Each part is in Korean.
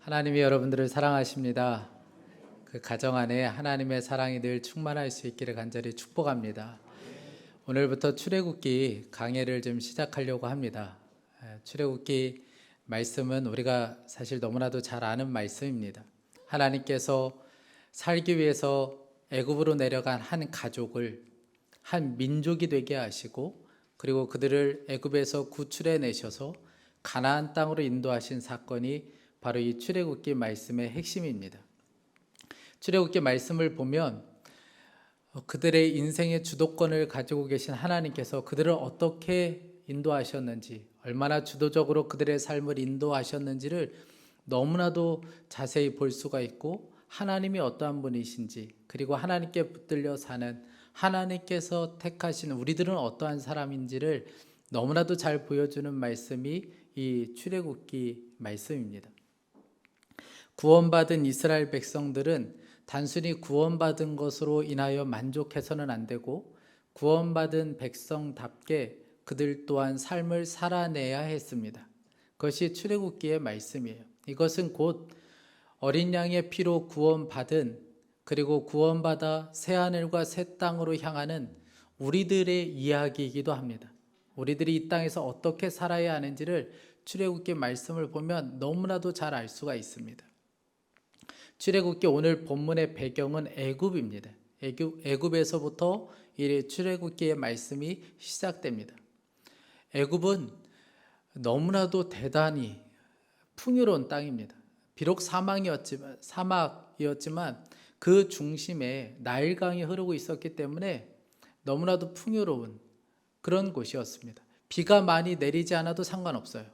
하나님이 여러분들을 사랑하십니다. 그 가정 안에 하나님의 사랑이 늘 충만할 수 있기를 간절히 축복합니다. 오늘부터 출애굽기 강해를 좀 시작하려고 합니다. 출애굽기 말씀은 우리가 사실 너무나도 잘 아는 말씀입니다. 하나님께서 살기 위해서 애굽으로 내려간 한 가족을 한 민족이 되게 하시고, 그리고 그들을 애굽에서 구출해 내셔서 가나안 땅으로 인도하신 사건이 바로 이 출애굽기 말씀의 핵심입니다. 출애굽기 말씀을 보면 그들의 인생의 주도권을 가지고 계신 하나님께서 그들을 어떻게 인도하셨는지, 얼마나 주도적으로 그들의 삶을 인도하셨는지를 너무나도 자세히 볼 수가 있고, 하나님이 어떠한 분이신지, 그리고 하나님께 붙들려 사는, 하나님께서 택하신 우리들은 어떠한 사람인지를 너무나도 잘 보여주는 말씀이 이 출애굽기 말씀입니다. 구원받은 이스라엘 백성들은 단순히 구원받은 것으로 인하여 만족해서는 안 되고, 구원받은 백성답게 그들 또한 삶을 살아내야 했습니다. 그것이 출애굽기의 말씀이에요. 이것은 곧 어린 양의 피로 구원받은, 그리고 구원받아 새하늘과 새 땅으로 향하는 우리들의 이야기이기도 합니다. 우리들이 이 땅에서 어떻게 살아야 하는지를 출애굽기 말씀을 보면 너무나도 잘 알 수가 있습니다. 출애굽기 오늘 본문의 배경은 애굽입니다. 애굽에서부터 이 출애굽기의 말씀이 시작됩니다. 애굽은 너무나도 대단히 풍요로운 땅입니다. 비록 사막이었지만 그 중심에 나일강이 흐르고 있었기 때문에 너무나도 풍요로운 그런 곳이었습니다. 비가 많이 내리지 않아도 상관없어요.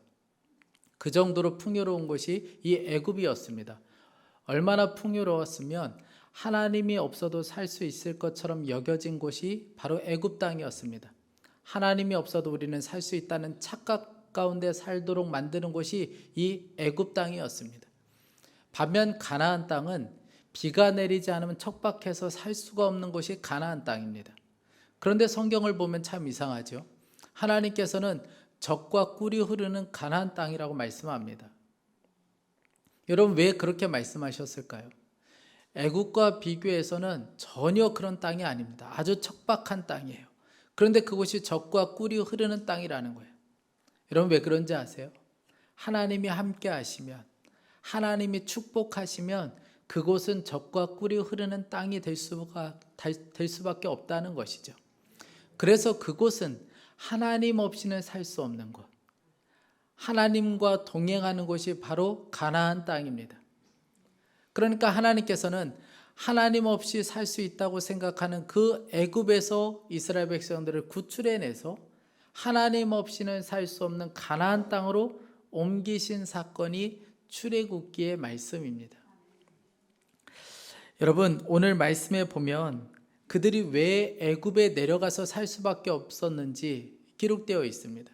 그 정도로 풍요로운 곳이 이 애굽이었습니다. 얼마나 풍요로웠으면 하나님이 없어도 살 수 있을 것처럼 여겨진 곳이 바로 애굽 땅이었습니다. 하나님이 없어도 우리는 살 수 있다는 착각 가운데 살도록 만드는 곳이 이 애굽 땅이었습니다. 반면 가나안 땅은 비가 내리지 않으면 척박해서 살 수가 없는 곳이 가나안 땅입니다. 그런데 성경을 보면 참 이상하죠. 하나님께서는 젖과 꿀이 흐르는 가나안 땅이라고 말씀합니다. 여러분, 왜 그렇게 말씀하셨을까요? 애굽과 비교해서는 전혀 그런 땅이 아닙니다. 아주 척박한 땅이에요. 그런데 그곳이 젖과 꿀이 흐르는 땅이라는 거예요. 여러분, 왜 그런지 아세요? 하나님이 함께 하시면, 하나님이 축복하시면 그곳은 젖과 꿀이 흐르는 땅이 될 수밖에 없다는 것이죠. 그래서 그곳은 하나님 없이는 살 수 없는 곳, 하나님과 동행하는 곳이 바로 가나안 땅입니다. 그러니까 하나님께서는 하나님 없이 살 수 있다고 생각하는 그 애굽에서 이스라엘 백성들을 구출해내서 하나님 없이는 살 수 없는 가나안 땅으로 옮기신 사건이 출애굽기의 말씀입니다. 여러분, 오늘 말씀에 보면 그들이 왜 애굽에 내려가서 살 수밖에 없었는지 기록되어 있습니다.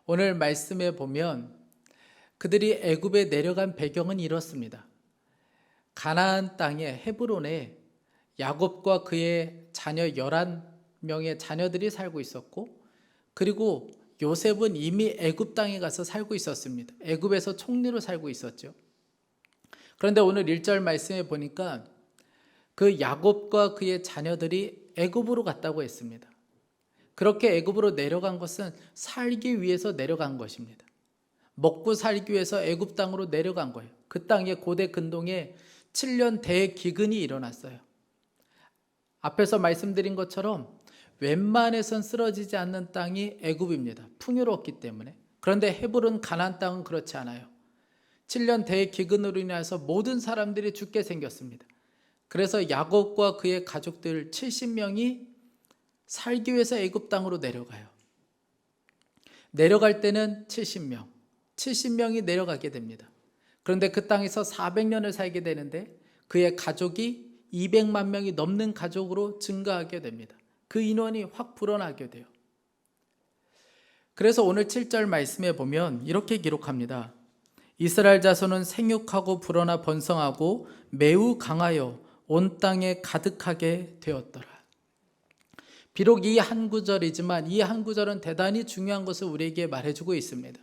오늘 말씀에 보면 그들이 애굽에 내려간 배경은 이렇습니다. 가나안 땅의 헤브론에 야곱과 그의 자녀 11명의 자녀들이 살고 있었고, 그리고 요셉은 이미 애굽 땅에 가서 살고 있었습니다. 애굽에서 총리로 살고 있었죠. 그런데 오늘 1절 말씀에 보니까 그 야곱과 그의 자녀들이 애굽으로 갔다고 했습니다. 그렇게 애굽으로 내려간 것은 살기 위해서 내려간 것입니다. 먹고 살기 위해서 애굽 땅으로 내려간 거예요. 그 땅에 고대 근동에 7년 대기근이 일어났어요. 앞에서 말씀드린 것처럼 웬만해선 쓰러지지 않는 땅이 애굽입니다. 풍요롭기 때문에. 그런데 헤브론 가나안 땅은 그렇지 않아요. 7년 대기근으로 인해서 모든 사람들이 죽게 생겼습니다. 그래서 야곱과 그의 가족들 70명이 살기 위해서 애굽 땅으로 내려가요. 내려갈 때는 70명이 내려가게 됩니다. 그런데 그 땅에서 400년을 살게 되는데 그의 가족이 200만 명이 넘는 가족으로 증가하게 됩니다. 그 인원이 확 불어나게 돼요. 그래서 오늘 7절 말씀에 보면 이렇게 기록합니다. 이스라엘 자손은 생육하고 불어나 번성하고 매우 강하여 온 땅에 가득하게 되었더라. 비록 이 한 구절이지만 이 한 구절은 대단히 중요한 것을 우리에게 말해주고 있습니다.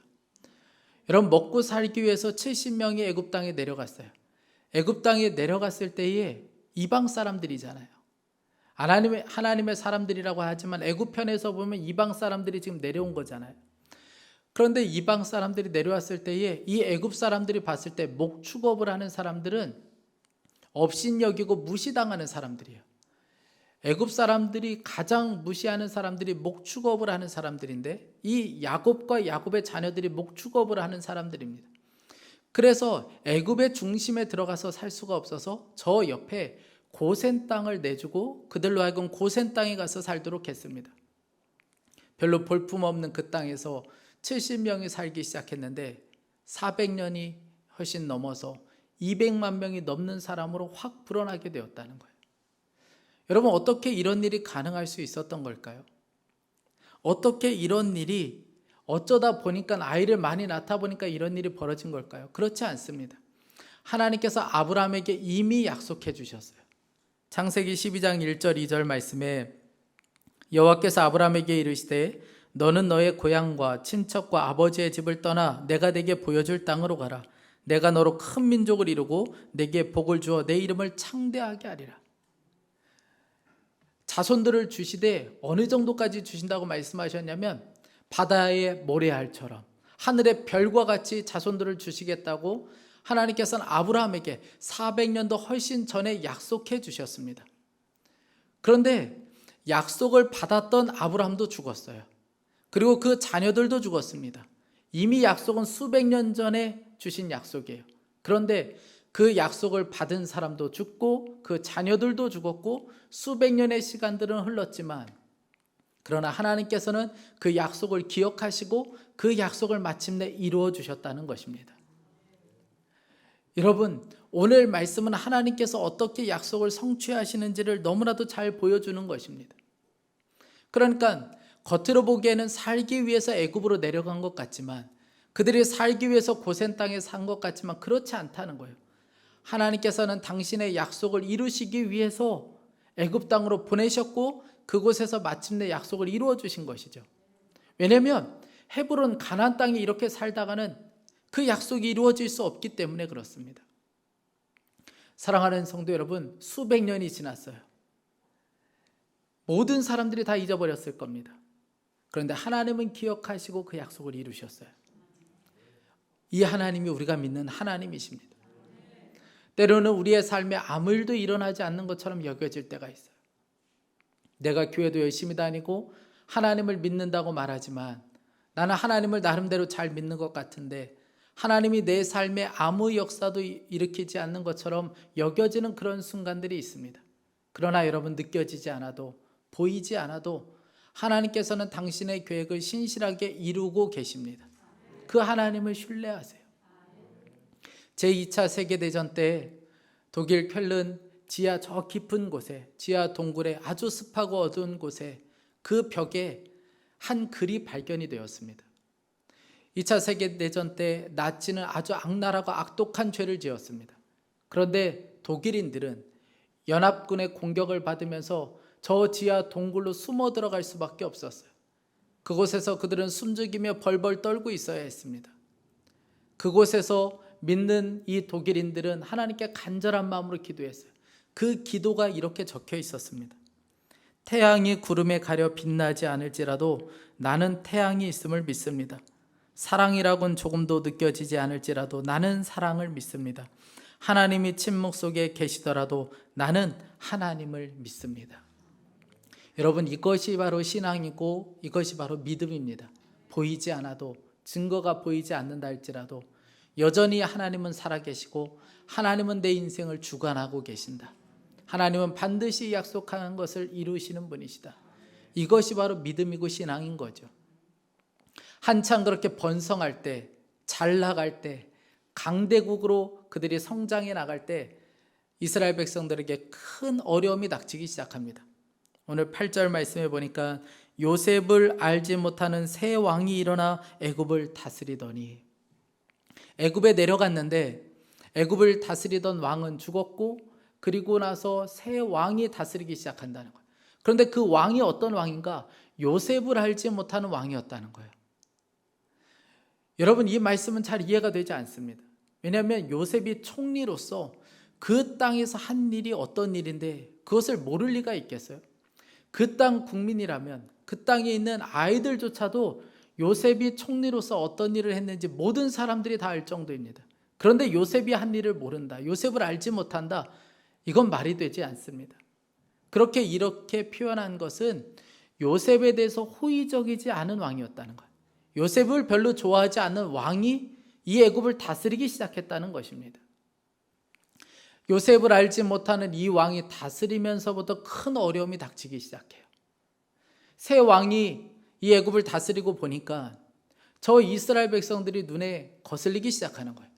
여러분, 먹고 살기 위해서 70명이 애굽 땅에 내려갔어요. 애굽 땅에 내려갔을 때에 이방 사람들이잖아요. 하나님의 사람들이라고 하지만 애굽 편에서 보면 이방 사람들이 지금 내려온 거잖아요. 그런데 이방 사람들이 내려왔을 때에 이 애굽 사람들이 봤을 때 목축업을 하는 사람들은 업신여기고 무시당하는 사람들이에요. 애굽 사람들이 가장 무시하는 사람들이 목축업을 하는 사람들인데, 이 야곱과 야곱의 자녀들이 목축업을 하는 사람들입니다. 그래서 애굽의 중심에 들어가서 살 수가 없어서 저 옆에 고센 땅을 내주고 그들로 하여금 고센 땅에 가서 살도록 했습니다. 별로 볼품없는 그 땅에서 70명이 살기 시작했는데 400년이 훨씬 넘어서 200만 명이 넘는 사람으로 확 불어나게 되었다는 거예요. 여러분, 어떻게 이런 일이 가능할 수 있었던 걸까요? 어떻게 이런 일이 어쩌다 보니까 아이를 많이 낳다 보니까 이런 일이 벌어진 걸까요? 그렇지 않습니다. 하나님께서 아브라함에게 이미 약속해 주셨어요. 창세기 12장 1절 2절 말씀에 여호와께서 아브라함에게 이르시되 너는 너의 고향과 친척과 아버지의 집을 떠나 내가 네게 보여줄 땅으로 가라. 내가 너로 큰 민족을 이루고 네게 복을 주어 내 이름을 창대하게 하리라. 자손들을 주시되 어느 정도까지 주신다고 말씀하셨냐면 바다의 모래알처럼 하늘의 별과 같이 자손들을 주시겠다고 하나님께서는 아브라함에게 400년도 훨씬 전에 약속해 주셨습니다. 그런데 약속을 받았던 아브라함도 죽었어요. 그리고 그 자녀들도 죽었습니다. 이미 약속은 수백 년 전에 주신 약속이에요. 그런데 그 약속을 받은 사람도 죽고 그 자녀들도 죽었고 수백 년의 시간들은 흘렀지만, 그러나 하나님께서는 그 약속을 기억하시고 그 약속을 마침내 이루어 주셨다는 것입니다. 여러분, 오늘 말씀은 하나님께서 어떻게 약속을 성취하시는지를 너무나도 잘 보여주는 것입니다. 그러니까 겉으로 보기에는 살기 위해서 애굽으로 내려간 것 같지만, 그들이 살기 위해서 고센 땅에 산 것 같지만 그렇지 않다는 거예요. 하나님께서는 당신의 약속을 이루시기 위해서 애굽 땅으로 보내셨고 그곳에서 마침내 약속을 이루어 주신 것이죠. 왜냐하면 헤브론 가나안 땅에 이렇게 살다가는 그 약속이 이루어질 수 없기 때문에 그렇습니다. 사랑하는 성도 여러분, 수백 년이 지났어요. 모든 사람들이 다 잊어버렸을 겁니다. 그런데 하나님은 기억하시고 그 약속을 이루셨어요. 이 하나님이 우리가 믿는 하나님이십니다. 때로는 우리의 삶에 아무 일도 일어나지 않는 것처럼 여겨질 때가 있어요. 내가 교회도 열심히 다니고 하나님을 믿는다고 말하지만 나는 하나님을 나름대로 잘 믿는 것 같은데 하나님이 내 삶에 아무 역사도 일으키지 않는 것처럼 여겨지는 그런 순간들이 있습니다. 그러나 여러분, 느껴지지 않아도 보이지 않아도 하나님께서는 당신의 계획을 신실하게 이루고 계십니다. 그 하나님을 신뢰하세요. 제2차 세계대전 때 독일 쾰른 지하 저 깊은 곳에, 지하 동굴에 아주 습하고 어두운 곳에 그 벽에 한 글이 발견이 되었습니다. 2차 세계대전 때 나치는 아주 악랄하고 악독한 죄를 지었습니다. 그런데 독일인들은 연합군의 공격을 받으면서 저 지하 동굴로 숨어 들어갈 수밖에 없었어요. 그곳에서 그들은 숨죽이며 벌벌 떨고 있어야 했습니다. 그곳에서 믿는 이 독일인들은 하나님께 간절한 마음으로 기도했어요. 그 기도가 이렇게 적혀 있었습니다. 태양이 구름에 가려 빛나지 않을지라도 나는 태양이 있음을 믿습니다. 사랑이라고는 조금도 느껴지지 않을지라도 나는 사랑을 믿습니다. 하나님이 침묵 속에 계시더라도 나는 하나님을 믿습니다. 여러분, 이것이 바로 신앙이고 이것이 바로 믿음입니다. 보이지 않아도, 증거가 보이지 않는다 할지라도 여전히 하나님은 살아계시고 하나님은 내 인생을 주관하고 계신다. 하나님은 반드시 약속한 것을 이루시는 분이시다. 이것이 바로 믿음이고 신앙인 거죠. 한창 그렇게 번성할 때, 잘 나갈 때, 강대국으로 그들이 성장해 나갈 때 이스라엘 백성들에게 큰 어려움이 닥치기 시작합니다. 오늘 8절 말씀해 보니까 요셉을 알지 못하는 새 왕이 일어나 애굽을 다스리더니, 애굽에 내려갔는데 애굽을 다스리던 왕은 죽었고 그리고 나서 새 왕이 다스리기 시작한다는 거예요. 그런데 그 왕이 어떤 왕인가? 요셉을 알지 못하는 왕이었다는 거예요. 여러분, 이 말씀은 잘 이해가 되지 않습니다. 왜냐하면 요셉이 총리로서 그 땅에서 한 일이 어떤 일인데 그것을 모를 리가 있겠어요? 그 땅 국민이라면 그 땅에 있는 아이들조차도 요셉이 총리로서 어떤 일을 했는지 모든 사람들이 다 알 정도입니다. 그런데 요셉이 한 일을 모른다, 요셉을 알지 못한다, 이건 말이 되지 않습니다. 이렇게 표현한 것은 요셉에 대해서 호의적이지 않은 왕이었다는 거예요. 요셉을 별로 좋아하지 않는 왕이 이 애굽을 다스리기 시작했다는 것입니다. 요셉을 알지 못하는 이 왕이 다스리면서부터 큰 어려움이 닥치기 시작해요. 새 왕이 이 애굽을 다스리고 보니까 저 이스라엘 백성들이 눈에 거슬리기 시작하는 거예요.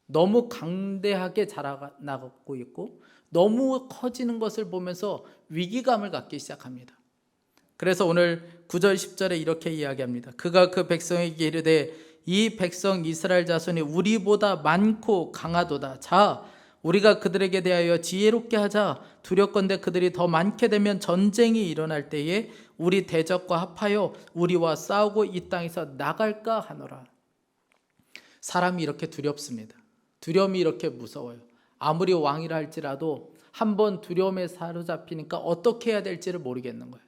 너무 강대하게 자라나고 있고 너무 커지는 것을 보면서 위기감을 갖기 시작합니다. 그래서 오늘 9절 10절에 이렇게 이야기합니다. 그가 그 백성에게 이르되 이 백성 이스라엘 자손이 우리보다 많고 강하도다. 자, 우리가 그들에게 대하여 지혜롭게 하자. 두렵건대 그들이 더 많게 되면 전쟁이 일어날 때에 우리 대적과 합하여 우리와 싸우고 이 땅에서 나갈까 하노라. 사람이 이렇게 두렵습니다. 두려움이 이렇게 무서워요. 아무리 왕이라 할지라도 한번 두려움에 사로잡히니까 어떻게 해야 될지를 모르겠는 거예요.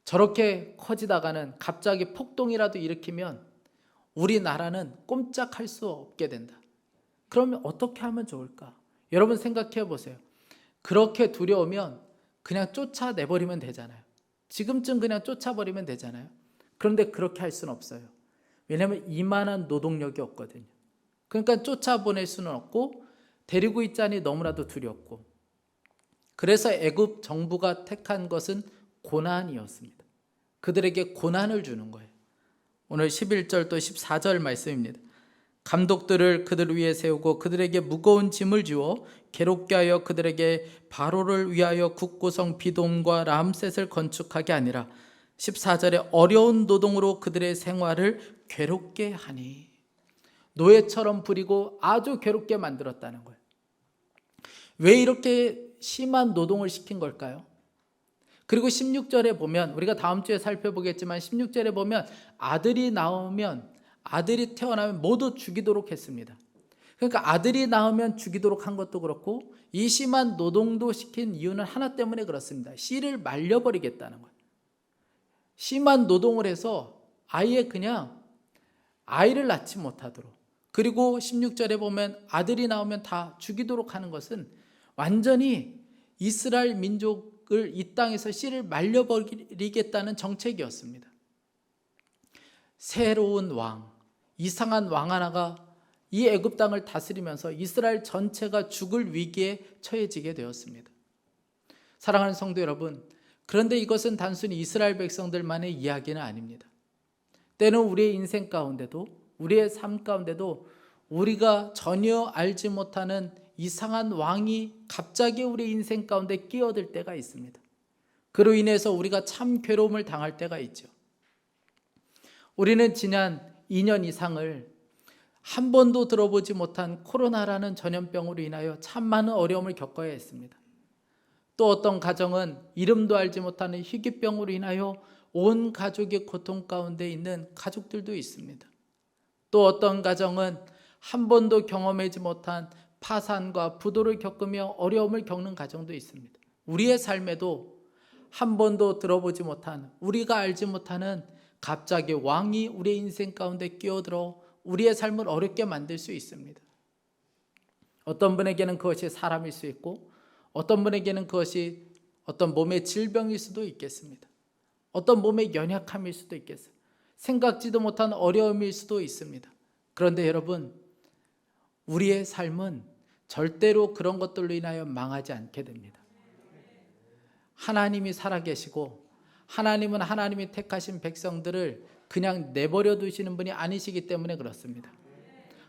저렇게 커지다가는 갑자기 폭동이라도 일으키면 우리나라는 꼼짝할 수 없게 된다. 그러면 어떻게 하면 좋을까? 여러분 생각해 보세요. 그렇게 두려우면 그냥 쫓아내버리면 되잖아요. 지금쯤 그냥 쫓아버리면 되잖아요. 그런데 그렇게 할 수는 없어요. 왜냐하면 이만한 노동력이 없거든요. 그러니까 쫓아보낼 수는 없고 데리고 있자니 너무나도 두렵고, 그래서 애굽 정부가 택한 것은 고난이었습니다. 그들에게 고난을 주는 거예요. 오늘 11절 또 14절 말씀입니다. 감독들을 그들 위에 세우고 그들에게 무거운 짐을 주어 괴롭게 하여 그들에게 바로를 위하여 국고성 비돔과 람셋을 건축하게 아니라 14절에 어려운 노동으로 그들의 생활을 괴롭게 하니, 노예처럼 부리고 아주 괴롭게 만들었다는 거예요. 왜 이렇게 심한 노동을 시킨 걸까요? 그리고 16절에 보면, 우리가 다음 주에 살펴보겠지만 16절에 보면 아들이 태어나면 모두 죽이도록 했습니다. 그러니까 아들이 낳으면 죽이도록 한 것도 그렇고 이 심한 노동도 시킨 이유는 하나 때문에 그렇습니다. 씨를 말려버리겠다는 거예요. 심한 노동을 해서 아예 그냥 아이를 낳지 못하도록, 그리고 16절에 보면 아들이 나오면 다 죽이도록 하는 것은 완전히 이스라엘 민족을 이 땅에서 씨를 말려버리겠다는 정책이었습니다. 새로운 왕, 이상한 왕 하나가 이 애굽 땅을 다스리면서 이스라엘 전체가 죽을 위기에 처해지게 되었습니다. 사랑하는 성도 여러분, 그런데 이것은 단순히 이스라엘 백성들만의 이야기는 아닙니다. 때는 우리의 인생 가운데도, 우리의 삶 가운데도 우리가 전혀 알지 못하는 이상한 왕이 갑자기 우리 인생 가운데 끼어들 때가 있습니다. 그로 인해서 우리가 참 괴로움을 당할 때가 있죠. 우리는 지난 2년 이상을 한 번도 들어보지 못한 코로나라는 전염병으로 인하여 참 많은 어려움을 겪어야 했습니다. 또 어떤 가정은 이름도 알지 못하는 희귀병으로 인하여 온 가족의 고통 가운데 있는 가족들도 있습니다. 또 어떤 가정은 한 번도 경험하지 못한 파산과 부도를 겪으며 어려움을 겪는 가정도 있습니다. 우리의 삶에도 한 번도 들어보지 못한, 우리가 알지 못하는 갑자기 왕이 우리의 인생 가운데 끼어들어 우리의 삶을 어렵게 만들 수 있습니다. 어떤 분에게는 그것이 사람일 수 있고, 어떤 분에게는 그것이 어떤 몸의 질병일 수도 있겠습니다. 어떤 몸의 연약함일 수도 있겠어요. 생각지도 못한 어려움일 수도 있습니다. 그런데 여러분, 우리의 삶은 절대로 그런 것들로 인하여 망하지 않게 됩니다. 하나님이 살아계시고 하나님은 하나님이 택하신 백성들을 그냥 내버려 두시는 분이 아니시기 때문에 그렇습니다.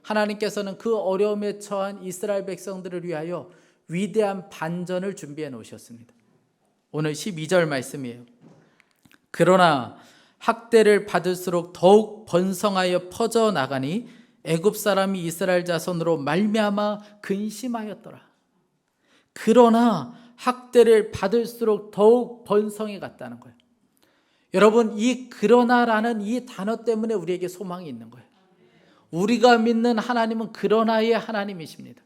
하나님께서는 그 어려움에 처한 이스라엘 백성들을 위하여 위대한 반전을 준비해 놓으셨습니다. 오늘 12절 말씀이에요. 그러나 학대를 받을수록 더욱 번성하여 퍼져나가니 애굽 사람이 이스라엘 자손으로 말미암아 근심하였더라. 그러나 학대를 받을수록 더욱 번성해 갔다는 거예요. 여러분, 이 그러나라는 이 단어 때문에 우리에게 소망이 있는 거예요. 우리가 믿는 하나님은 그러나의 하나님이십니다.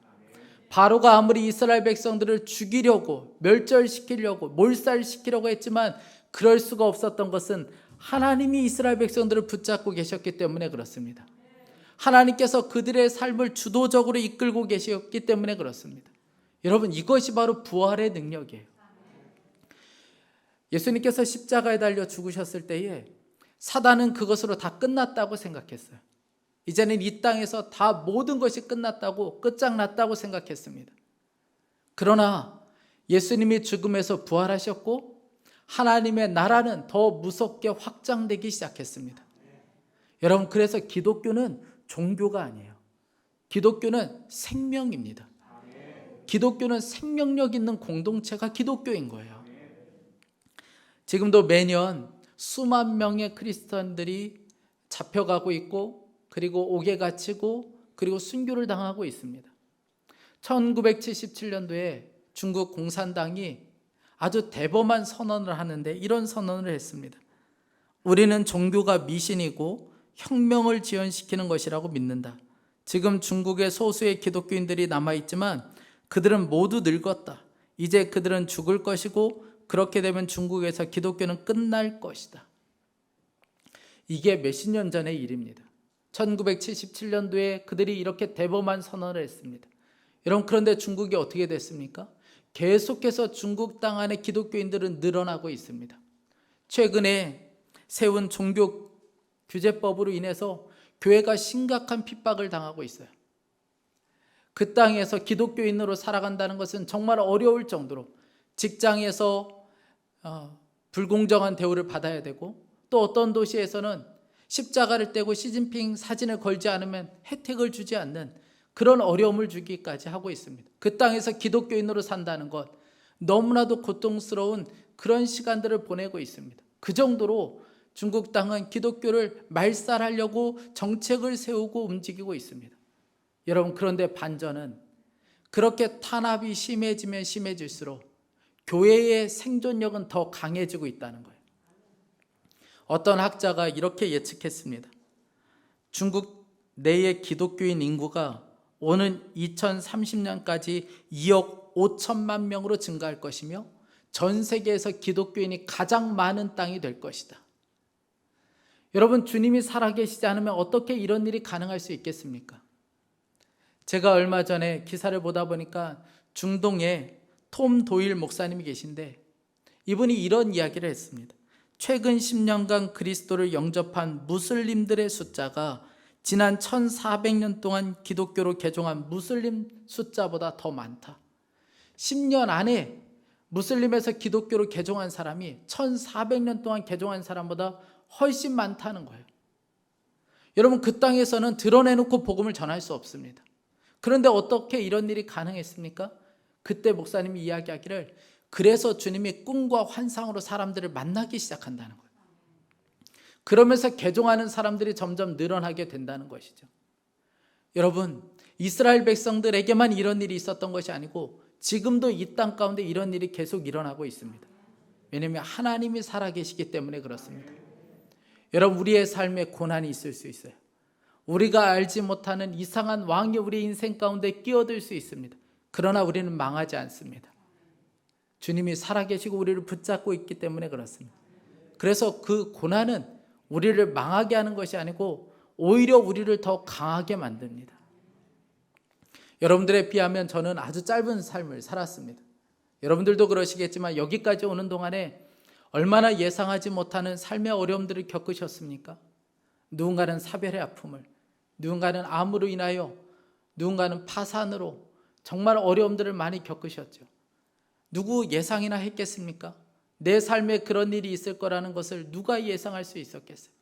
바로가 아무리 이스라엘 백성들을 죽이려고, 멸절시키려고, 몰살시키려고 했지만 그럴 수가 없었던 것은 하나님이 이스라엘 백성들을 붙잡고 계셨기 때문에 그렇습니다. 하나님께서 그들의 삶을 주도적으로 이끌고 계셨기 때문에 그렇습니다. 여러분, 이것이 바로 부활의 능력이에요. 예수님께서 십자가에 달려 죽으셨을 때에 사단은 그것으로 다 끝났다고 생각했어요. 이제는 이 땅에서 다 모든 것이 끝났다고, 끝장났다고 생각했습니다. 그러나 예수님이 죽음에서 부활하셨고 하나님의 나라는 더 무섭게 확장되기 시작했습니다. 여러분, 그래서 기독교는 종교가 아니에요. 기독교는 생명입니다. 기독교는 생명력 있는 공동체가 기독교인 거예요. 지금도 매년 수만 명의 크리스천들이 잡혀가고 있고, 그리고 옥에 갇히고, 그리고 순교를 당하고 있습니다. 1977년도에 중국 공산당이 아주 대범한 선언을 하는데 이런 선언을 했습니다. 우리는 종교가 미신이고 혁명을 지연시키는 것이라고 믿는다. 지금 중국의 소수의 기독교인들이 남아있지만 그들은 모두 늙었다. 이제 그들은 죽을 것이고 그렇게 되면 중국에서 기독교는 끝날 것이다. 이게 몇십 년 전의 일입니다. 1977년도에 그들이 이렇게 대범한 선언을 했습니다. 여러분, 그런데 중국이 어떻게 됐습니까? 계속해서 중국 땅 안에 기독교인들은 늘어나고 있습니다. 최근에 세운 종교 규제법으로 인해서 교회가 심각한 핍박을 당하고 있어요. 그 땅에서 기독교인으로 살아간다는 것은 정말 어려울 정도로 직장에서 불공정한 대우를 받아야 되고, 또 어떤 도시에서는 십자가를 떼고 시진핑 사진을 걸지 않으면 혜택을 주지 않는 그런 어려움을 주기까지 하고 있습니다. 그 땅에서 기독교인으로 산다는 것, 너무나도 고통스러운 그런 시간들을 보내고 있습니다. 그 정도로 중국 땅은 기독교를 말살하려고 정책을 세우고 움직이고 있습니다. 여러분, 그런데 반전은 그렇게 탄압이 심해지면 심해질수록 교회의 생존력은 더 강해지고 있다는 거예요. 어떤 학자가 이렇게 예측했습니다. 중국 내의 기독교인 인구가 오는 2030년까지 2억 5천만 명으로 증가할 것이며 전 세계에서 기독교인이 가장 많은 땅이 될 것이다. 여러분, 주님이 살아계시지 않으면 어떻게 이런 일이 가능할 수 있겠습니까? 제가 얼마 전에 기사를 보다 보니까 중동에 톰 도일 목사님이 계신데 이분이 이런 이야기를 했습니다. 최근 10년간 그리스도를 영접한 무슬림들의 숫자가 지난 1400년 동안 기독교로 개종한 무슬림 숫자보다 더 많다. 10년 안에 무슬림에서 기독교로 개종한 사람이 1400년 동안 개종한 사람보다 훨씬 많다는 거예요. 여러분, 그 땅에서는 드러내놓고 복음을 전할 수 없습니다. 그런데 어떻게 이런 일이 가능했습니까? 그때 목사님이 이야기하기를, 그래서 주님이 꿈과 환상으로 사람들을 만나기 시작한다는 거예요. 그러면서 개종하는 사람들이 점점 늘어나게 된다는 것이죠. 여러분, 이스라엘 백성들에게만 이런 일이 있었던 것이 아니고 지금도 이 땅 가운데 이런 일이 계속 일어나고 있습니다. 왜냐하면 하나님이 살아계시기 때문에 그렇습니다. 여러분, 우리의 삶에 고난이 있을 수 있어요. 우리가 알지 못하는 이상한 왕이 우리 인생 가운데 끼어들 수 있습니다. 그러나 우리는 망하지 않습니다. 주님이 살아계시고 우리를 붙잡고 있기 때문에 그렇습니다. 그래서 그 고난은 우리를 망하게 하는 것이 아니고 오히려 우리를 더 강하게 만듭니다. 여러분들에 비하면 저는 아주 짧은 삶을 살았습니다. 여러분들도 그러시겠지만 여기까지 오는 동안에 얼마나 예상하지 못하는 삶의 어려움들을 겪으셨습니까? 누군가는 사별의 아픔을, 누군가는 암으로 인하여, 누군가는 파산으로 정말 어려움들을 많이 겪으셨죠. 누구 예상이나 했겠습니까? 내 삶에 그런 일이 있을 거라는 것을 누가 예상할 수 있었겠어요?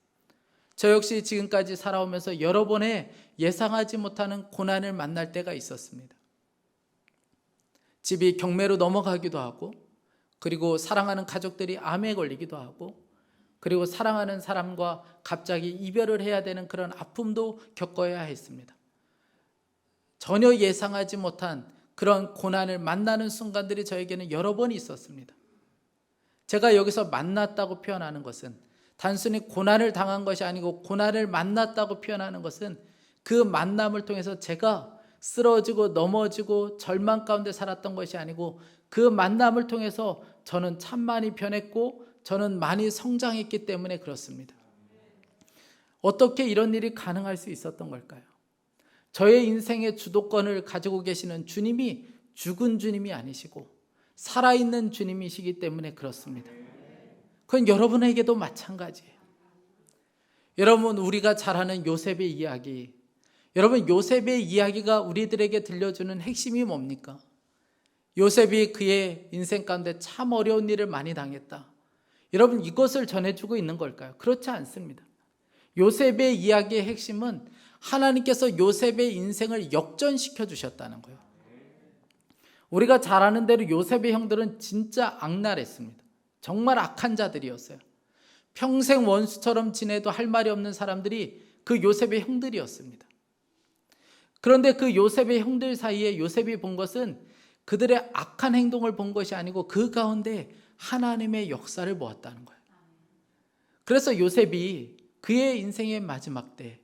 저 역시 지금까지 살아오면서 여러 번의 예상하지 못하는 고난을 만날 때가 있었습니다. 집이 경매로 넘어가기도 하고, 그리고 사랑하는 가족들이 암에 걸리기도 하고, 그리고 사랑하는 사람과 갑자기 이별을 해야 되는 그런 아픔도 겪어야 했습니다. 전혀 예상하지 못한 그런 고난을 만나는 순간들이 저에게는 여러 번 있었습니다. 제가 여기서 만났다고 표현하는 것은 단순히 고난을 당한 것이 아니고 고난을 만났다고 표현하는 것은 그 만남을 통해서 제가 쓰러지고 넘어지고 절망 가운데 살았던 것이 아니고 그 만남을 통해서 저는 참 많이 변했고 저는 많이 성장했기 때문에 그렇습니다. 어떻게 이런 일이 가능할 수 있었던 걸까요? 저의 인생의 주도권을 가지고 계시는 주님이 죽은 주님이 아니시고 살아있는 주님이시기 때문에 그렇습니다. 그건 여러분에게도 마찬가지예요. 여러분, 우리가 잘 아는 요셉의 이야기, 여러분, 요셉의 이야기가 우리들에게 들려주는 핵심이 뭡니까? 요셉이 그의 인생 가운데 참 어려운 일을 많이 당했다. 여러분, 이것을 전해주고 있는 걸까요? 그렇지 않습니다. 요셉의 이야기의 핵심은 하나님께서 요셉의 인생을 역전시켜 주셨다는 거예요. 우리가 잘 아는 대로 요셉의 형들은 진짜 악랄했습니다. 정말 악한 자들이었어요. 평생 원수처럼 지내도 할 말이 없는 사람들이 그 요셉의 형들이었습니다. 그런데 그 요셉의 형들 사이에 요셉이 본 것은 그들의 악한 행동을 본 것이 아니고 그 가운데 하나님의 역사를 보았다는 거예요. 그래서 요셉이 그의 인생의 마지막 때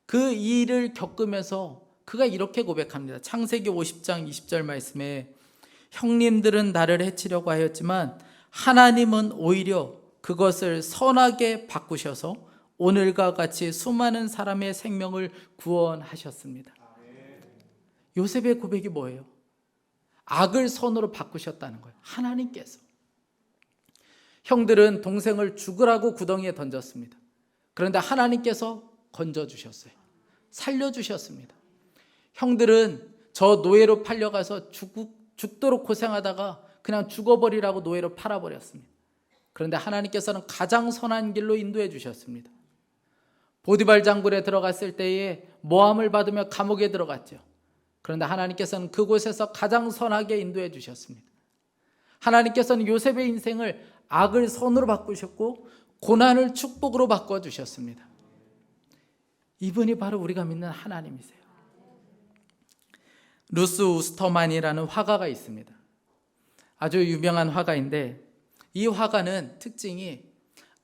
그 일을 겪으면서 그가 이렇게 고백합니다. 창세기 50장 20절 말씀에 형님들은 나를 해치려고 하였지만 하나님은 오히려 그것을 선하게 바꾸셔서 오늘과 같이 수많은 사람의 생명을 구원하셨습니다. 요셉의 고백이 뭐예요? 악을 선으로 바꾸셨다는 거예요. 하나님께서. 형들은 동생을 죽으라고 구덩이에 던졌습니다. 그런데 하나님께서 건져주셨어요. 살려주셨습니다. 형들은 저 노예로 팔려가서 죽도록 고생하다가 그냥 죽어버리라고 노예로 팔아버렸습니다. 그런데 하나님께서는 가장 선한 길로 인도해 주셨습니다. 보디발 장굴에 들어갔을 때에 모함을 받으며 감옥에 들어갔죠. 그런데 하나님께서는 그곳에서 가장 선하게 인도해 주셨습니다. 하나님께서는 요셉의 인생을 악을 선으로 바꾸셨고 고난을 축복으로 바꿔주셨습니다. 이분이 바로 우리가 믿는 하나님이세요. 루스 우스터만이라는 화가가 있습니다. 아주 유명한 화가인데 이 화가는 특징이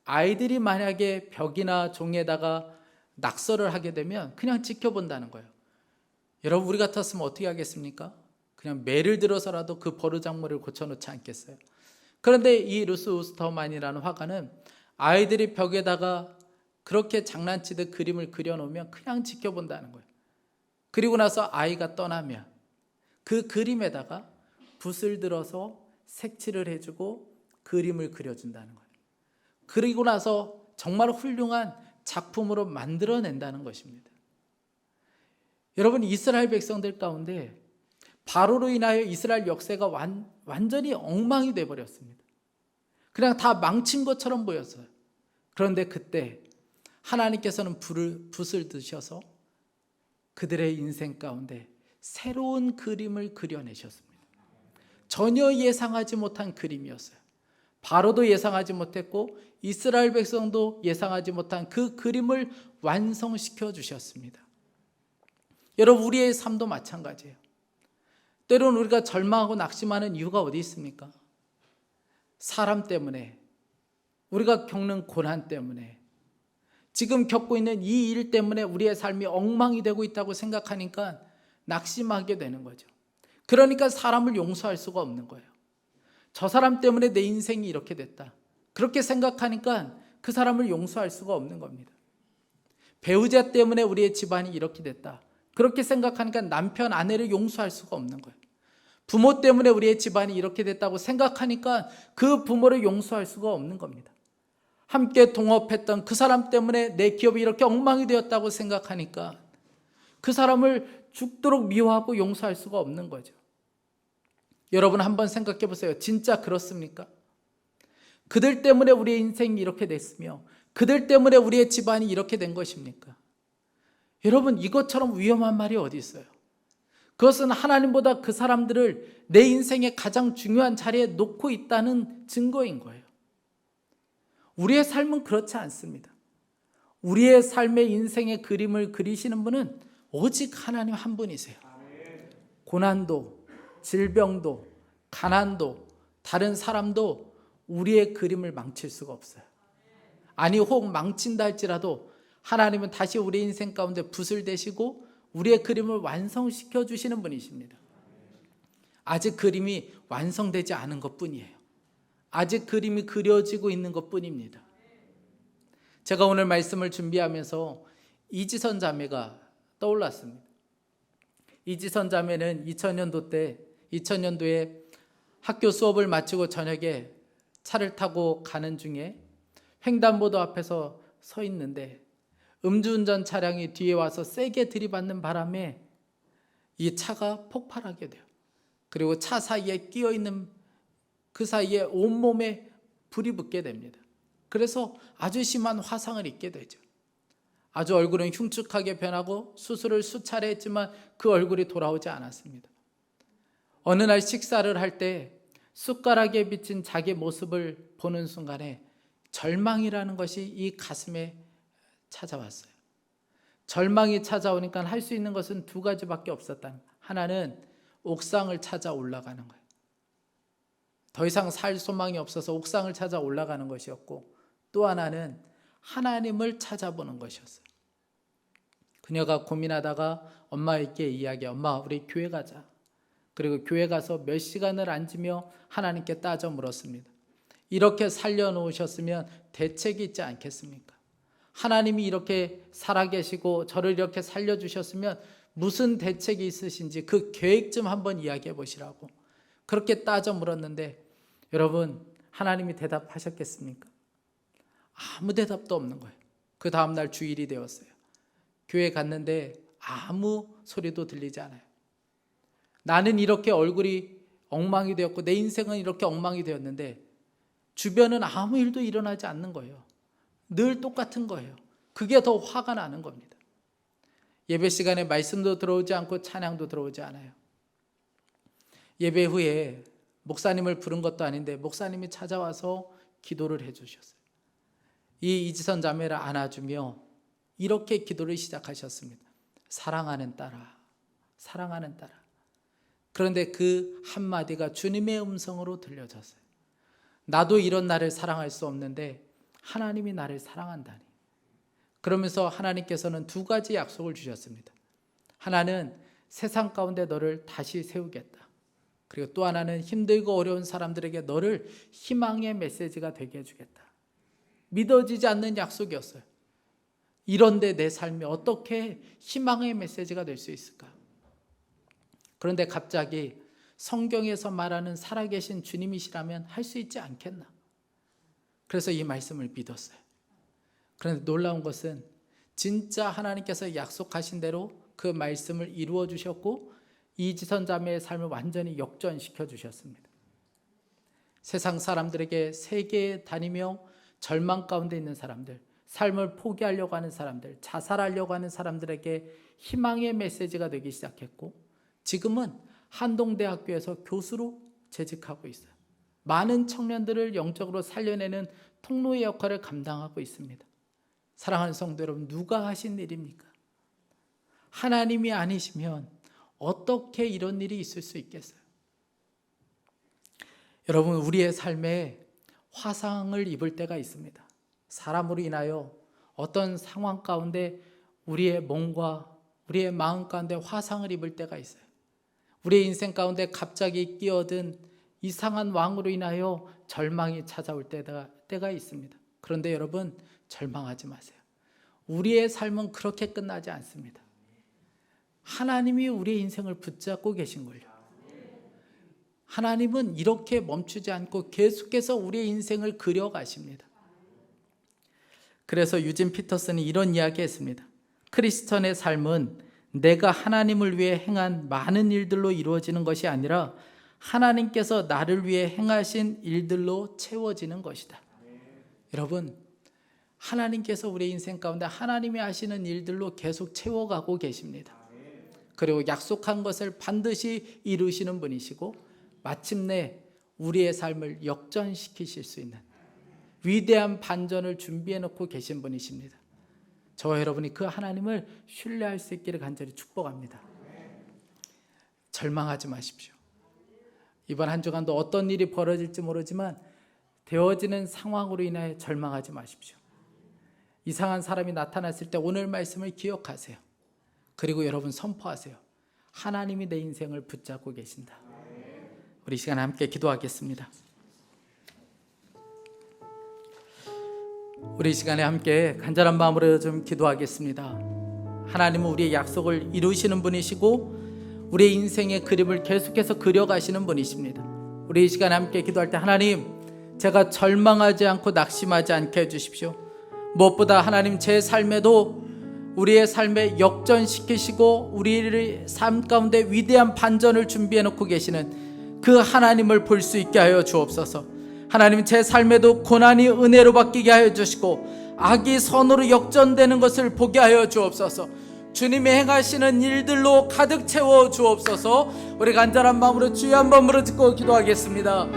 아이들이 만약에 벽이나 종에다가 낙서를 하게 되면 그냥 지켜본다는 거예요. 여러분, 우리 같았으면 어떻게 하겠습니까? 그냥 매를 들어서라도 그 버르장머리를 고쳐놓지 않겠어요? 그런데 이 루스 우스터만이라는 화가는 아이들이 벽에다가 그렇게 장난치듯 그림을 그려놓으면 그냥 지켜본다는 거예요. 그리고 나서 아이가 떠나면 그 그림에다가 붓을 들어서 색칠을 해주고 그림을 그려준다는 거예요. 그리고 나서 정말 훌륭한 작품으로 만들어낸다는 것입니다. 여러분, 이스라엘 백성들 가운데 바로로 인하여 이스라엘 역사가 완전히 엉망이 되어버렸습니다. 그냥 다 망친 것처럼 보였어요. 그런데 그때 하나님께서는 붓을 드셔서 그들의 인생 가운데 새로운 그림을 그려내셨습니다. 전혀 예상하지 못한 그림이었어요. 바로도 예상하지 못했고 이스라엘 백성도 예상하지 못한 그 그림을 완성시켜 주셨습니다. 여러분, 우리의 삶도 마찬가지예요. 때로는 우리가 절망하고 낙심하는 이유가 어디 있습니까? 사람 때문에, 우리가 겪는 고난 때문에, 지금 겪고 있는 이 일 때문에 우리의 삶이 엉망이 되고 있다고 생각하니까 낙심하게 되는 거죠. 그러니까 사람을 용서할 수가 없는 거예요. 저 사람 때문에 내 인생이 이렇게 됐다. 그렇게 생각하니까 그 사람을 용서할 수가 없는 겁니다. 배우자 때문에 우리의 집안이 이렇게 됐다. 그렇게 생각하니까 남편, 아내를 용서할 수가 없는 거예요. 부모 때문에 우리의 집안이 이렇게 됐다고 생각하니까 그 부모를 용서할 수가 없는 겁니다. 함께 동업했던 그 사람 때문에 내 기업이 이렇게 엉망이 되었다고 생각하니까 그 사람을 죽도록 미워하고 용서할 수가 없는 거죠. 여러분, 한번 생각해 보세요. 진짜 그렇습니까? 그들 때문에 우리의 인생이 이렇게 됐으며 그들 때문에 우리의 집안이 이렇게 된 것입니까? 여러분, 이것처럼 위험한 말이 어디 있어요? 그것은 하나님보다 그 사람들을 내 인생의 가장 중요한 자리에 놓고 있다는 증거인 거예요. 우리의 삶은 그렇지 않습니다. 우리의 삶의 인생의 그림을 그리시는 분은 오직 하나님 한 분이세요. 고난도, 질병도, 가난도, 다른 사람도 우리의 그림을 망칠 수가 없어요. 아니 혹 망친다 할지라도 하나님은 다시 우리 인생 가운데 붓을 대시고 우리의 그림을 완성시켜 주시는 분이십니다. 아직 그림이 완성되지 않은 것뿐이에요. 아직 그림이 그려지고 있는 것뿐입니다. 제가 오늘 말씀을 준비하면서 이지선 자매가 떠올랐습니다. 이지선 자매는 2000년도에 학교 수업을 마치고 저녁에 차를 타고 가는 중에 횡단보도 앞에서 서 있는데 음주운전 차량이 뒤에 와서 세게 들이받는 바람에 이 차가 폭발하게 돼요. 그리고 차 사이에 끼어 있는 그 사이에 온몸에 불이 붙게 됩니다. 그래서 아주 심한 화상을 입게 되죠. 아주 얼굴은 흉측하게 변하고 수술을 수차례 했지만 그 얼굴이 돌아오지 않았습니다. 어느 날 식사를 할 때 숟가락에 비친 자기 모습을 보는 순간에 절망이라는 것이 이 가슴에 찾아왔어요. 절망이 찾아오니까 할 수 있는 것은 두 가지밖에 없었다. 하나는 옥상을 찾아 올라가는 거예요. 더 이상 살 소망이 없어서 옥상을 찾아 올라가는 것이었고, 또 하나는 하나님을 찾아보는 것이었어요. 그녀가 고민하다가 엄마에게 엄마 우리 교회 가자. 그리고 교회 가서 몇 시간을 앉으며 하나님께 따져 물었습니다. 이렇게 살려놓으셨으면 대책이 있지 않겠습니까? 하나님이 이렇게 살아계시고 저를 이렇게 살려주셨으면 무슨 대책이 있으신지 그 계획 좀 한번 이야기해 보시라고 그렇게 따져 물었는데, 여러분 하나님이 대답하셨겠습니까? 아무 대답도 없는 거예요. 그 다음날 주일이 되었어요. 교회 갔는데 아무 소리도 들리지 않아요. 나는 이렇게 얼굴이 엉망이 되었고 내 인생은 이렇게 엉망이 되었는데 주변은 아무 일도 일어나지 않는 거예요. 늘 똑같은 거예요. 그게 더 화가 나는 겁니다. 예배 시간에 말씀도 들어오지 않고 찬양도 들어오지 않아요. 예배 후에 목사님을 부른 것도 아닌데 목사님이 찾아와서 기도를 해주셨어요. 이 이지선 자매를 안아주며 이렇게 기도를 시작하셨습니다. 사랑하는 딸아, 사랑하는 딸아. 그런데 그 한마디가 주님의 음성으로 들려졌어요. 나도 이런 나를 사랑할 수 없는데 하나님이 나를 사랑한다니. 그러면서 하나님께서는 두 가지 약속을 주셨습니다. 하나는 세상 가운데 너를 다시 세우겠다. 그리고 또 하나는 힘들고 어려운 사람들에게 너를 희망의 메시지가 되게 해주겠다. 믿어지지 않는 약속이었어요. 이런데 내 삶이 어떻게 희망의 메시지가 될 수 있을까? 그런데 갑자기 성경에서 말하는 살아계신 주님이시라면 할 수 있지 않겠나? 그래서 이 말씀을 믿었어요. 그런데 놀라운 것은 진짜 하나님께서 약속하신 대로 그 말씀을 이루어 주셨고 이지선 자매의 삶을 완전히 역전시켜 주셨습니다. 세상 사람들에게 세계에 다니며 절망 가운데 있는 사람들, 삶을 포기하려고 하는 사람들, 자살하려고 하는 사람들에게 희망의 메시지가 되기 시작했고, 지금은 한동대학교에서 교수로 재직하고 있어요. 많은 청년들을 영적으로 살려내는 통로의 역할을 감당하고 있습니다. 사랑하는 성도 여러분, 누가 하신 일입니까? 하나님이 아니시면 어떻게 이런 일이 있을 수 있겠어요? 여러분, 우리의 삶에 화상을 입을 때가 있습니다. 사람으로 인하여 어떤 상황 가운데 우리의 몸과 우리의 마음 가운데 화상을 입을 때가 있어요. 우리의 인생 가운데 갑자기 끼어든 이상한 왕으로 인하여 절망이 찾아올 때가 있습니다. 그런데 여러분, 절망하지 마세요. 우리의 삶은 그렇게 끝나지 않습니다. 하나님이 우리의 인생을 붙잡고 계신 걸요. 하나님은 이렇게 멈추지 않고 계속해서 우리의 인생을 그려가십니다. 그래서 유진 피터슨이 이런 이야기 했습니다. 크리스천의 삶은 내가 하나님을 위해 행한 많은 일들로 이루어지는 것이 아니라 하나님께서 나를 위해 행하신 일들로 채워지는 것이다. 여러분, 하나님께서 우리 인생 가운데 하나님이 하시는 일들로 계속 채워가고 계십니다. 그리고 약속한 것을 반드시 이루시는 분이시고 마침내 우리의 삶을 역전시키실 수 있는 위대한 반전을 준비해 놓고 계신 분이십니다. 저와 여러분이 그 하나님을 신뢰할 수 있기를 간절히 축복합니다. 절망하지 마십시오. 이번 한 주간도 어떤 일이 벌어질지 모르지만 되어지는 상황으로 인하여 절망하지 마십시오. 이상한 사람이 나타났을 때 오늘 말씀을 기억하세요. 그리고 여러분 선포하세요. 하나님이 내 인생을 붙잡고 계신다. 우리 시간에 함께 기도하겠습니다. 우리 시간에 함께 간절한 마음으로 좀 기도하겠습니다. 하나님은 우리의 약속을 이루시는 분이시고 우리의 인생의 그림을 계속해서 그려가시는 분이십니다. 우리 이 시간에 함께 기도할 때 하나님, 제가 절망하지 않고 낙심하지 않게 해주십시오. 무엇보다 하나님, 제 삶에도 우리의 삶에 역전시키시고 우리의 삶 가운데 위대한 반전을 준비해 놓고 계시는 그 하나님을 볼 수 있게 하여 주옵소서. 하나님, 제 삶에도 고난이 은혜로 바뀌게 하여 주시고 악이 선으로 역전되는 것을 보게 하여 주옵소서. 주님이 행하시는 일들로 가득 채워 주옵소서. 우리 간절한 마음으로 주여 한번 부르짖고 기도하겠습니다.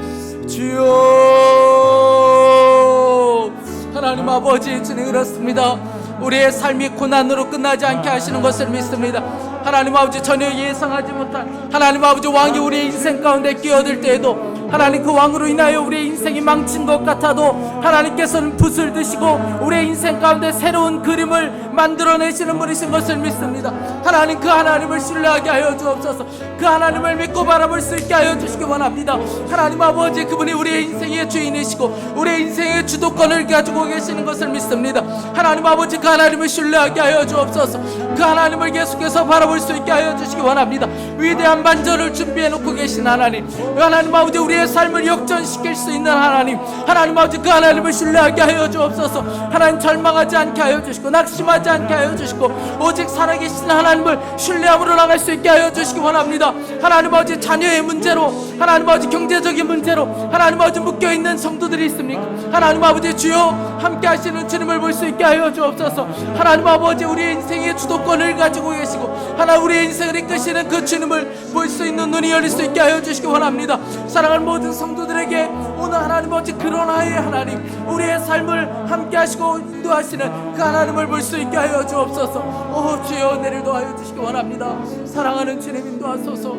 주여, 하나님 아버지, 주님 그렇습니다. 우리의 삶이 고난으로 끝나지 않게 하시는 것을 믿습니다. 하나님 아버지, 전혀 예상하지 못한 하나님 아버지 왕이 우리의 인생 가운데 끼어들 때에도 하나님, 그 왕으로 인하여 우리의 인생이 망친 것 같아도 하나님께서는 붓을 드시고 우리의 인생 가운데 새로운 그림을 만들어내시는 분이신 것을 믿습니다. 하나님, 그 하나님을 신뢰하게 하여 주옵소서. 그 하나님을 믿고 바라볼 수 있게 하여 주시기 원합니다. 하나님 아버지, 그분이 우리의 인생의 주인이시고 우리의 인생의 주도권을 가지고 계시는 것을 믿습니다. 하나님 아버지, 그 하나님을 신뢰하게 하여 주옵소서. 그 하나님을 계속해서 바라볼 수 있게 하여 주시기 원합니다. 위대한 반전을 준비해 놓고 계신 하나님, 하나님 아버지, 우리의 삶을 역전시킬 수 있는 하나님, 하나님 아버지, 그 하나님을 신뢰하게 하여 주옵소서. 하나님, 절망하지 않게 하여 주시고 낙심하지 않게 하여 주시고 오직 살아계신 하나님을 신뢰함으로 나갈 수 있게 하여 주시기 원합니다. 하나님 아버지, 자녀의 문제로, 하나님 아버지, 경제적인 문제로 하나님 아버지 묶여있는 성도들이 있습니까? 하나님 아버지, 주여 함께 하시는 주님을 볼 수 있게 하여 주옵소서. 하나님 아버지, 우리의 인생의 주도권을 가지고 계시고 하나님 우리의 인생을 이끄시는 그 주님을 볼 수 있는 눈이 열릴 수 있게 하여 주시기 원합니다. 사랑하는 모든 성도들에게 오늘 하나님 아버지, 그러나의 하나님, 우리의 삶을 함께 하시고 인도하시는 그 하나님을 볼 수 있게 하여 주옵소서. 주여, 내를 도와여 주시기 원합니다. 사랑하는 주님, 인도하소서.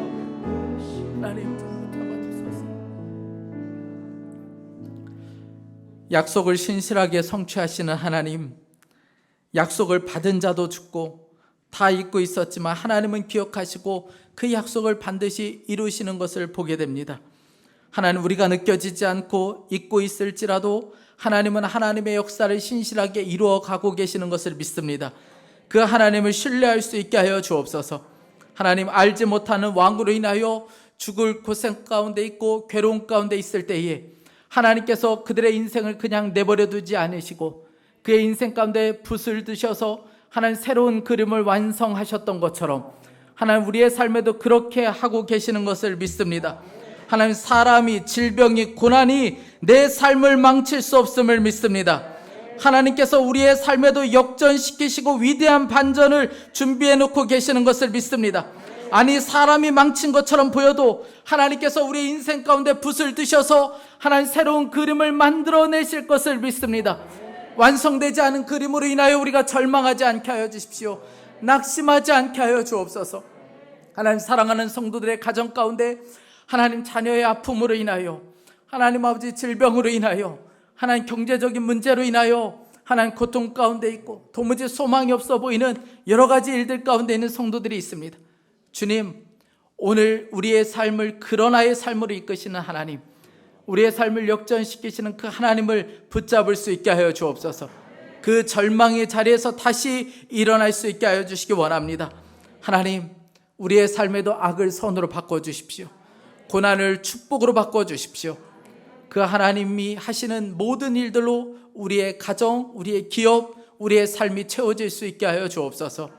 하나님, 잡아주소서. 약속을 신실하게 성취하시는 하나님, 약속을 받은 자도 죽고 다 잊고 있었지만 하나님은 기억하시고 그 약속을 반드시 이루시는 것을 보게 됩니다. 하나님, 우리가 느껴지지 않고 잊고 있을지라도 하나님은 하나님의 역사를 신실하게 이루어 가고 계시는 것을 믿습니다. 그 하나님을 신뢰할 수 있게 하여 주옵소서. 하나님, 알지 못하는 왕으로 인하여 죽을 고생 가운데 있고 괴로움 가운데 있을 때에 하나님께서 그들의 인생을 그냥 내버려 두지 않으시고 그의 인생 가운데 붓을 드셔서 하나님 새로운 그림을 완성하셨던 것처럼 하나님, 우리의 삶에도 그렇게 하고 계시는 것을 믿습니다. 하나님, 사람이, 질병이, 고난이 내 삶을 망칠 수 없음을 믿습니다. 하나님께서 우리의 삶에도 역전시키시고 위대한 반전을 준비해 놓고 계시는 것을 믿습니다. 아니, 사람이 망친 것처럼 보여도 하나님께서 우리 인생 가운데 붓을 드셔서 하나님 새로운 그림을 만들어내실 것을 믿습니다. 완성되지 않은 그림으로 인하여 우리가 절망하지 않게 하여 주십시오. 낙심하지 않게 하여 주옵소서. 하나님, 사랑하는 성도들의 가정 가운데 하나님, 자녀의 아픔으로 인하여, 하나님 아버지, 질병으로 인하여, 하나님 경제적인 문제로 인하여 하나님 고통 가운데 있고 도무지 소망이 없어 보이는 여러 가지 일들 가운데 있는 성도들이 있습니다. 주님, 오늘 우리의 삶을 그러나의 삶으로 이끄시는 하나님, 우리의 삶을 역전시키시는 그 하나님을 붙잡을 수 있게 하여 주옵소서. 그 절망의 자리에서 다시 일어날 수 있게 하여 주시기 원합니다. 하나님, 우리의 삶에도 악을 선으로 바꿔주십시오. 고난을 축복으로 바꿔주십시오. 그 하나님이 하시는 모든 일들로 우리의 가정, 우리의 기업, 우리의 삶이 채워질 수 있게 하여 주옵소서.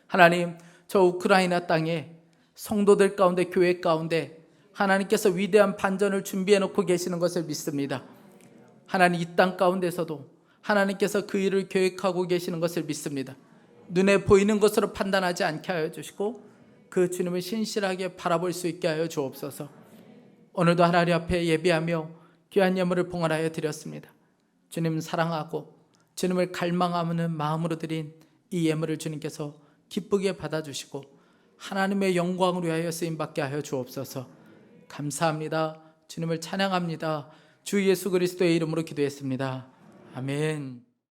하나님, 저 우크라이나 땅에 성도들 가운데, 교회 가운데 하나님께서 위대한 반전을 준비해 놓고 계시는 것을 믿습니다. 하나님, 이 땅 가운데서도 하나님께서 그 일을 계획하고 계시는 것을 믿습니다. 눈에 보이는 것으로 판단하지 않게 하여 주시고 그 주님을 신실하게 바라볼 수 있게 하여 주옵소서. 오늘도 하나님 앞에 예배하며 귀한 예물을 봉헌하여 드렸습니다. 주님 사랑하고 주님을 갈망하는 마음으로 드린 이 예물을 주님께서 기쁘게 받아주시고 하나님의 영광을 위하여 쓰임받게 하여 주옵소서. 감사합니다. 주님을 찬양합니다. 주 예수 그리스도의 이름으로 기도했습니다. 아멘.